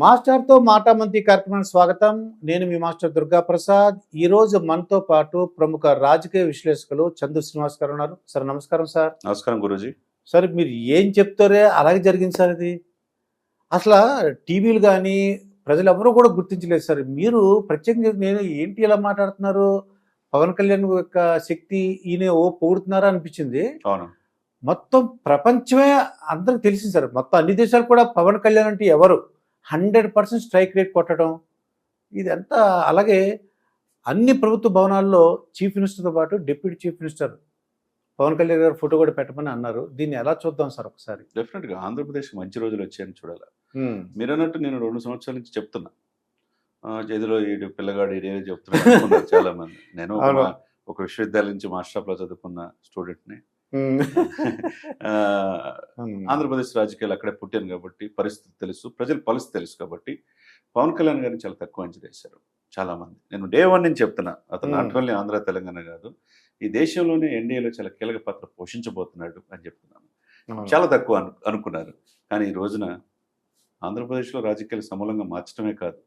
మాస్టర్తో మాటామంతి కార్యక్రమానికి స్వాగతం. నేను మీ మాస్టర్ దుర్గా ప్రసాద్. ఈరోజు మనతో పాటు ప్రముఖ రాజకీయ విశ్లేషకులు చందు శ్రీనివాస్ గారు ఉన్నారు. సార్ నమస్కారం సార్. నమస్కారం గురూజీ. సార్ మీరు ఏం చెప్తారే అలాగే జరిగింది సార్. ఇది అసలు టీవీలు కానీ ప్రజలు ఎవరూ కూడా గుర్తించలేదు సార్. మీరు ప్రత్యేకంగా నేను ఏంటి ఇలా మాట్లాడుతున్నారు, పవన్ కళ్యాణ్ యొక్క శక్తి ఈయన పొగుడుతున్నారా అనిపించింది. అవును, మొత్తం ప్రపంచమే అందరికి తెలిసింది సార్. మొత్తం అన్ని దేశాలు కూడా పవన్ కళ్యాణ్ అంటే ఎవరు 100% స్ట్రైక్ రేట్ కొట్టడం ఇదంతా. అలాగే అన్ని ప్రభుత్వ భవనాల్లో చీఫ్ మినిస్టర్తో పాటు deputy chief minister Pawan Kalyan గారు ఫోటో కూడా పెట్టమని అన్నారు. దీన్ని ఎలా చూద్దాం సార్ ఒకసారి? డెఫినెట్గా ఆంధ్రప్రదేశ్ మంచి రోజులు వచ్చాయని చూడాలి. మీరు అన్నట్టు నేను 2 సంవత్సరాల నుంచి చెప్తున్నా, చేతిలో ఈ పిల్లగాడు ఇదే చెప్తున్నా చాలా మంది. నేను ఒక విశ్వవిద్యాలయం నుంచి మాస్టర్ లో చదువుకున్న స్టూడెంట్ని. ఆంధ్రప్రదేశ్ రాజకీయాలు అక్కడే పుట్టాను కాబట్టి పరిస్థితి తెలుసు, ప్రజల పరిస్థితి తెలుసు కాబట్టి పవన్ కళ్యాణ్ గారిని చాలా తక్కువ అంచనా వేశారు చాలా మంది. నేను డే 1 నుంచి చెప్తున్నా, అతను నాట్ ఓన్లీ ఆంధ్ర తెలంగాణ కాదు, ఈ దేశంలోనే ఎన్డీఏలో చాలా కీలక పాత్ర పోషించబోతున్నాడు అని చెప్తున్నాను. చాలా తక్కువ అనుకున్నారు. కానీ ఈ రోజున ఆంధ్రప్రదేశ్లో రాజకీయాలు సమూలంగా మార్చడమే కాదు,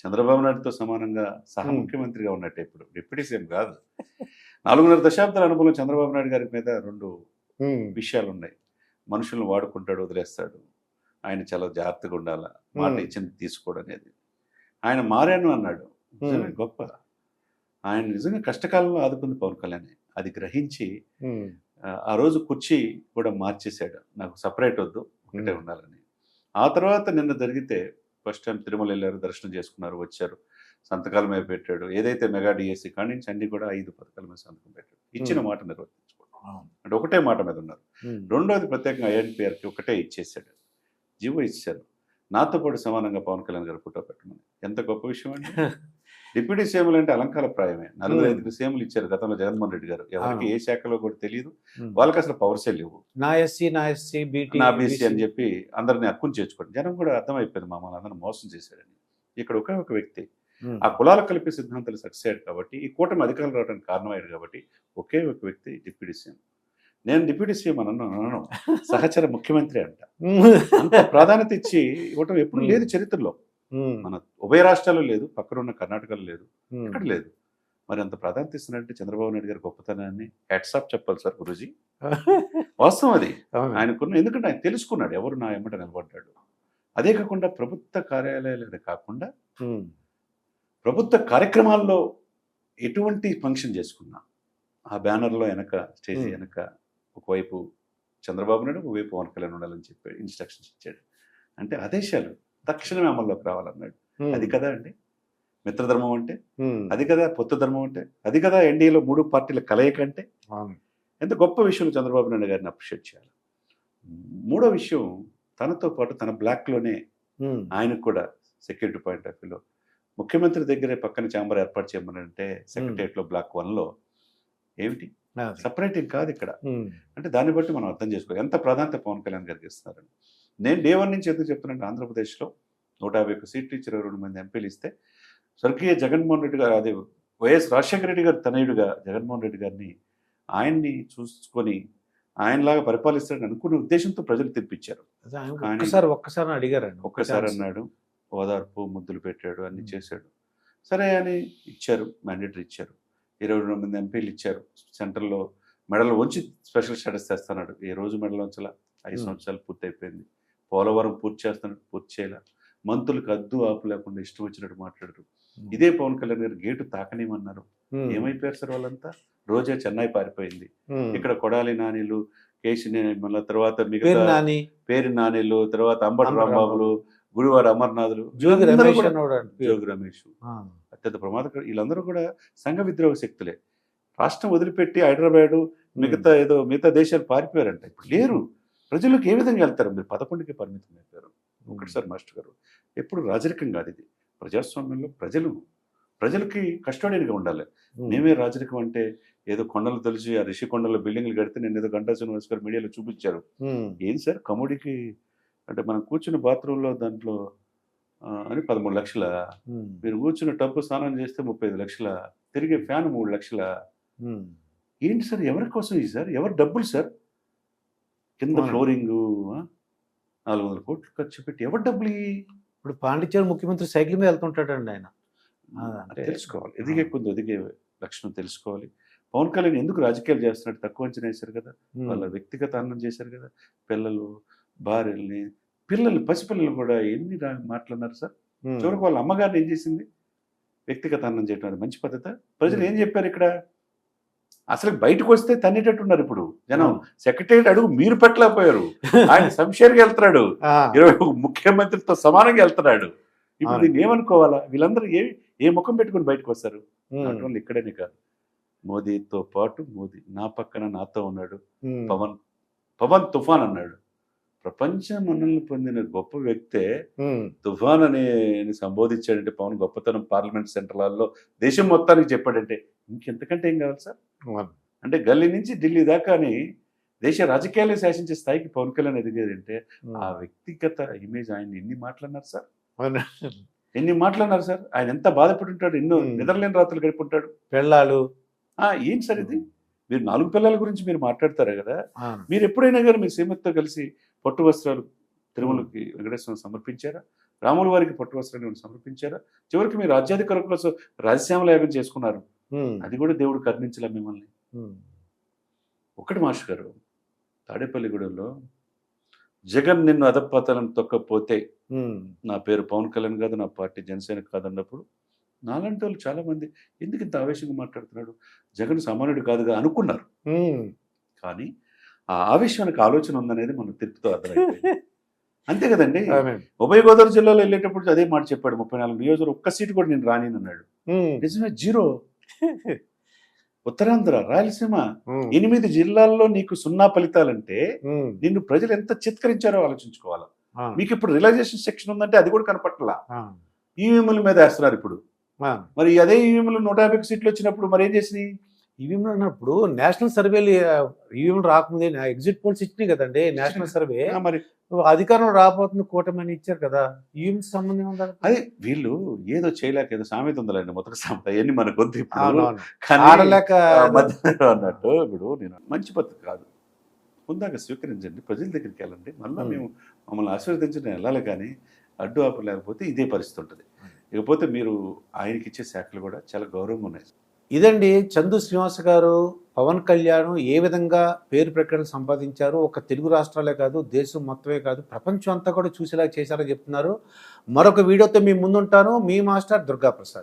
చంద్రబాబు నాయుడుతో సమానంగా సహ ముఖ్యమంత్రిగా ఉన్నట్టే. ఇప్పుడు డిప్యూటీ సీఎం కాదు. 4.5 దశాబ్దాల అనుభవం చంద్రబాబు నాయుడు గారి మీద 2 విషయాలు ఉన్నాయి. మనుషులను వాడుకుంటాడు, వదిలేస్తాడు. ఆయన చాలా జాగ్రత్తగా ఉండాలా, మాట ఇచ్చింది తీసుకోవడం అనేది. ఆయన మారాను అన్నాడు, గొప్ప. ఆయన నిజంగా కష్టకాలంలో ఆదుకుంది పవన్ కళ్యాణ్. అది గ్రహించి ఆ రోజు కుర్చీ కూడా మార్చేశాడు, నాకు సపరేట్ వద్దు, ఒకటే ఉండాలని. ఆ తర్వాత నిన్న జరిగితే ఫస్ట్ టైం తిరుమల వెళ్ళారు, దర్శనం చేసుకున్నారు, వచ్చారు, సంతకాల మీద పెట్టాడు. ఏదైతే మెగా డిఎస్సి కాడి నుంచి అన్ని కూడా 5 పథకాల మీద సంతకం పెట్టాడు. ఇచ్చిన మాట నిర్వర్తించుకోవడం అంటే ఒకటే మాట మీద ఉన్నారు. రెండోది ప్రత్యేకంగా ఐఎన్పిఆర్కి ఒకటే ఇచ్చేసాడు, జీవో ఇచ్చారు. నాతో పాటు సమానంగా పవన్ కళ్యాణ్ గారు ఫోటో పెట్టమని. ఎంత గొప్ప విషయం అండి. డిప్యూటీ సీఎంలు అంటే అలంకార ప్రాయమే. 4-5 సీఎంలు ఇచ్చారు గతంలో జగన్మోహన్ రెడ్డి గారు. ఎవరికి ఏ శాఖలో కూడా తెలియదు, వాళ్ళకి అసలు పవర్సే లేవు. నా ఎస్సీ నా బీసీ అని చెప్పి అందరినీ హక్కును చేర్చుకోండి. జనం కూడా అర్థమైపోయింది, మమ్మల్ని అందరిని మోసం చేశాడని. ఇక్కడ ఒకే ఒక వ్యక్తి ఆ కులాలు కలిపే సిద్ధాంతాలు సక్సెస్ అయ్యాడు కాబట్టి, ఈ కూటమి అధికారులు రావడానికి కారణమయ్యాడు కాబట్టి ఒకే ఒక వ్యక్తి డిప్యూటీ సీఎం. నేను డిప్యూటీ సీఎం అనను, సహచర ముఖ్యమంత్రి అంట. అంత ప్రాధాన్యత ఇచ్చి ఇవ్వటం ఎప్పుడు లేదు చరిత్రలో. మన ఉభయ రాష్ట్రాల్లో లేదు, పక్కన ఉన్న కర్ణాటకలో లేదు, ఇక్కడ లేదు. మరి అంత ప్రాధాన్యత ఇస్తున్నట్టు చంద్రబాబు నాయుడు గారి గొప్పతనాన్ని హ్యాట్సాప్ చెప్పాలి సార్ గురూజీ. వాస్తవం అది ఆయనకున్న. ఎందుకంటే ఆయన తెలుసుకున్నాడు ఎవరు నా ఎమ్మట నిలబడ్డాడు. అదే కాకుండా ప్రభుత్వ కార్యాలయాలే కాకుండా ప్రభుత్వ కార్యక్రమాల్లో ఎటువంటి ఫంక్షన్ చేసుకున్నా ఆ బ్యానర్లో వెనక, స్టేజ్ వెనక ఒకవైపు చంద్రబాబు నాయుడు, ఒకవైపు పవన్ కళ్యాణ్ ఉండాలని చెప్పాడు, ఇన్స్ట్రక్షన్స్ ఇచ్చాడు. అంటే ఆదేశాలు తక్షణమే అమల్లోకి రావాలన్నాడు. అది కదా అండి మిత్రధర్మం అంటే, అది కదా పొత్తు ధర్మం అంటే, అది కదా ఎన్డీఏలో 3 పార్టీల కలయిక అంటే. ఎంత గొప్ప విషయం చంద్రబాబు నాయుడు గారిని అప్రిషియేట్ చేయాలి. మూడో విషయం, తనతో పాటు తన బ్లాక్లోనే ఆయనకు కూడా సెక్యూరిటీ పాయింట్ ఆఫ్ వ్యూలో ముఖ్యమంత్రి దగ్గరే పక్కన ఛాంబర్ ఏర్పాటు చేయమనంటే సెక్రటరియట్లో బ్లాక్ 1లో ఏమిటి సపరేటింగ్ కాదు ఇక్కడ. అంటే దాన్ని బట్టి మనం అర్థం చేసుకోవాలి ఎంత ప్రాధాన్యత పవన్ కళ్యాణ్ గారికి ఇస్తున్నారని. నేను డే 1 నుంచి ఎందుకు చెప్తున్నాను, ఆంధ్రప్రదేశ్లో 151 సీట్లు ఇచ్చి 22 మంది ఎంపీలు ఇస్తే స్వర్గీయ జగన్మోహన్ రెడ్డి గారు, అదే వైఎస్ రాజశేఖర రెడ్డి గారు తనయుడుగా జగన్మోహన్ రెడ్డి గారిని ఆయన్ని చూసుకొని ఆయనలాగా పరిపాలిస్తాడని అనుకునే ఉద్దేశంతో ప్రజలు తెప్పించారు. ఒక్కసారి అడిగారండి, ఒక్కసారి అన్నాడు, ఓదార్పు ముద్దులు పెట్టాడు, అన్ని చేశాడు. సరే అని ఇచ్చారు, మ్యాండేటరీ ఇచ్చారు, 22 మంది ఎంపీలు ఇచ్చారు. సెంట్రల్లో మెడలు ఉంచి స్పెషల్ స్టేటస్ చేస్తున్నాడు. ఏ రోజు మెడలు ఉంచాల, 5 సంవత్సరాలు పూర్తి అయిపోయింది. పోలవరం పూర్తి చేస్తున్నాడు, పూర్తి చేయాల. మంత్రులకు అద్దు ఆపు లేకుండా ఇష్టం వచ్చినట్టు మాట్లాడరు. ఇదే పవన్ కళ్యాణ్ గారు గేటు తాకనేమన్నారు. ఏమైపోయారు సార్ వాళ్ళంతా? రోజే చెన్నై పారిపోయింది. ఇక్కడ కొడాలి నానిలు, కేసీ మళ్ళీ తర్వాత మిగతా పేరు నానిలు, తర్వాత అంబటి రాంబాబులు, గుడివాడ అమర్నాథులు, జోగి రమేష్ అత్యంత ప్రమాదకరం. వీళ్ళందరూ కూడా సంఘ విద్రోహ శక్తులే. రాష్ట్రం వదిలిపెట్టి హైదరాబాదు మిగతా దేశాలు పారిపోయారంట. ఇప్పుడు లేరు. ప్రజలకు ఏ విధంగా వెళ్తారు? మీరు 11కి పరిమితం అయిపోయారు. ఒకటిసారి మాస్టర్ గారు, ఎప్పుడు రాజరికం కాదు ఇది. ప్రజాస్వామ్యంలో ప్రజలకి కస్టోడియన్గా ఉండాలి. మేమే రాజరికం అంటే ఏదో కొండలు తెలిసి ఆ రిషి కొండలో బిల్డింగ్లు కడితే నేను ఏదో గంటా శ్రీనివాస్ గారు మీడియాలో చూపించారు. ఏం సార్ కమోడికి అంటే మనం కూర్చున్న బాత్రూంలో దాంట్లో అని 13 లక్షల, మీరు కూర్చున్న టబ్బు స్నానం చేస్తే 35 లక్షల, తిరిగే ఫ్యాన్ 3 లక్షల. ఏంటి సార్? ఎవరి కోసం ఇది సార్? ఎవరి డబ్బులు సార్? కింద ఫ్లోరింగు 400 కోట్లు ఖర్చు పెట్టి ఎవరి డబ్బులు? ఇప్పుడు పాండిచ్చేరి ముఖ్యమంత్రి సైకిల్ మీద వెళ్తుంటాడండి ఆయన. అంటే తెలుసుకోవాలి, ఎదిగే కొద్ది ఎదిగే లక్షణం తెలుసుకోవాలి. పవన్ కళ్యాణ్ ఎందుకు రాజకీయాలు చేస్తున్నట్టు తక్కువ అంచనా వేశారు కదా, వాళ్ళ వ్యక్తిగత అన్నం చేశారు కదా. పిల్లలు, భార్యల్ని, పసిపిల్లలు కూడా ఎన్ని మాట్లాడినారు సార్. చివరికి వాళ్ళ అమ్మగారిని ఏం చేసింది? వ్యక్తిగత అన్నం చేయడం అది మంచి పద్ధత? ప్రజలు ఏం చెప్పారు ఇక్కడ? అసలు బయటకు వస్తే తన్నేటట్టున్నారు ఇప్పుడు జనం. సెక్రటేరియట్ అడుగు మీరు పెట్టలేకపోయారు, ఆయన శంషేర్కి వెళ్తున్నాడు, 21 ముఖ్యమంత్రితో సమానంగా వెళ్తున్నాడు. ఇప్పుడు దీన్ని ఏమనుకోవాలా? వీళ్ళందరూ ఏ ముఖం పెట్టుకుని బయటకు వస్తారు? అటువంటి ఇక్కడనే కాదు, మోదీతో పాటు మోదీ నా పక్కన నాతో ఉన్నాడు. పవన్ తుఫాన్ అన్నాడు. ప్రపంచ మన్నలను పొందిన గొప్ప వ్యక్తే తుఫాన్ అని సంబోధించాడంటే పవన్ గొప్పతనం పార్లమెంట్ సెంట్రల్ హాల్లో దేశం మొత్తానికి చెప్పాడంటే ఇంకెంతకంటే ఏం కావాలి సార్? అంటే గల్లీ నుంచి ఢిల్లీ దాకాని దేశ రాజకీయాలు శాసించే స్థాయికి పవన్ కళ్యాణ్ ఎదిగేదంటే ఆ వ్యక్తిగత ఇమేజ్ ఆయన ఎన్ని మాట్లాడినారు సార్, ఎన్ని మాట్లాడినారు సార్. ఆయన ఎంత బాధపడి ఉంటాడు, ఎన్నో నిద్రలేని రాత్రులు గడిపుంటాడు. పెళ్ళాలు ఏం సార్ ఇది? మీరు 4 పిల్లల గురించి మీరు మాట్లాడతారు కదా. మీరు ఎప్పుడైనా కానీ మీ శ్రీమతితో కలిసి పట్టు వస్త్రాలు తిరుమలకి వెంకటేశ్వరం సమర్పించారా? రాముల వారికి పట్టు వస్త్రాలు సమర్పించారా? చివరికి మీరు రాజ్యాధికారం కోసం రాజశ్యామల యాగం చేసుకున్నారు, అది కూడా దేవుడు కరుణించలే మిమ్మల్ని. ఒకటి మాస్టర్ గారు, తాడేపల్లిగూడెంలో జగన్ నిన్ను అధపాతాలను తొక్కపోతే నా పేరు పవన్ కళ్యాణ్ కాదు, నా పార్టీ జనసేన కాదన్నప్పుడు నాలాంటి వాళ్ళు చాలా మంది ఎందుకు ఇంత ఆవేశంగా మాట్లాడుతున్నాడు, జగన్ సామాన్యుడు కాదుగా అనుకున్నారు. కానీ ఆ ఆవేశానికి ఆలోచన ఉందనేది మనం తిరుగుతూ అర్థమైంది. అంతే కదండి. ఉభయ గోదావరి జిల్లాలో వెళ్ళేటప్పుడు అదే మాట చెప్పాడు, 34 నియోజకవర్గం ఒక్క సీటు కూడా నేను రానిన్నాడు. నిజమే, 0. ఉత్తరాంధ్ర, రాయలసీమ 8 జిల్లాల్లో నీకు 0 ఫలితాలంటే నిన్ను ప్రజలు ఎంత చిత్కరించారో ఆలోచించుకోవాలి. మీకు ఇప్పుడు రియలైజేషన్ సెక్షన్ ఉందంటే అది కూడా కనపట్లా. ఈవీఎంల మీద వేస్తున్నారు ఇప్పుడు. మరి అదే ఈవీఎంలు 150 సీట్లు వచ్చినప్పుడు మరి ఏం చేసినాయి? ఈవీఎంలు అన్నప్పుడు నేషనల్ సర్వేలు ఈవీఎంలు రాకముందే ఎగ్జిట్ పోల్స్ ఇచ్చినాయి కదండి. నేషనల్ సర్వే మరి అధికారం రాబోతుంది కూటమి అని ఇచ్చారు కదా. ఈవీఎం సంబంధం ఉందా? అది వీళ్ళు ఏదో చేయలేక ఏదో సామెత ఉందండి, మొదటి సామెత అవన్నీ మనకు వద్దు ఇప్పుడు అన్నట్టు. ఇప్పుడు నేను మంచి పద్ధతి కాదు, ముందాక స్వీకరించండి, ప్రజల దగ్గరికి వెళ్ళండి, మళ్ళీ మేము మమ్మల్ని ఆశీర్వదించడం వెళ్ళాలి. కానీ అడ్డు ఆపు లేకపోతే ఇదే పరిస్థితి ఉంటుంది. ఇకపోతే మీరు ఆయనకి ఇచ్చే శాఖలు కూడా చాలా గౌరవంగా ఉన్నాయి. ఇదండి చందు శ్రీనివాస్ గారు పవన్ కళ్యాణ్ ఏ విధంగా పేరు ప్రఖ్యాతులు సంపాదించారు. ఒక తెలుగు రాష్ట్రాలే కాదు, దేశం మొత్తమే కాదు, ప్రపంచం అంతా కూడా చూసేలా చేశారని చెప్తున్నారు. మరొక వీడియోతో మీ ముందుంటాను. మీ మాస్టర్ దుర్గాప్రసాద్.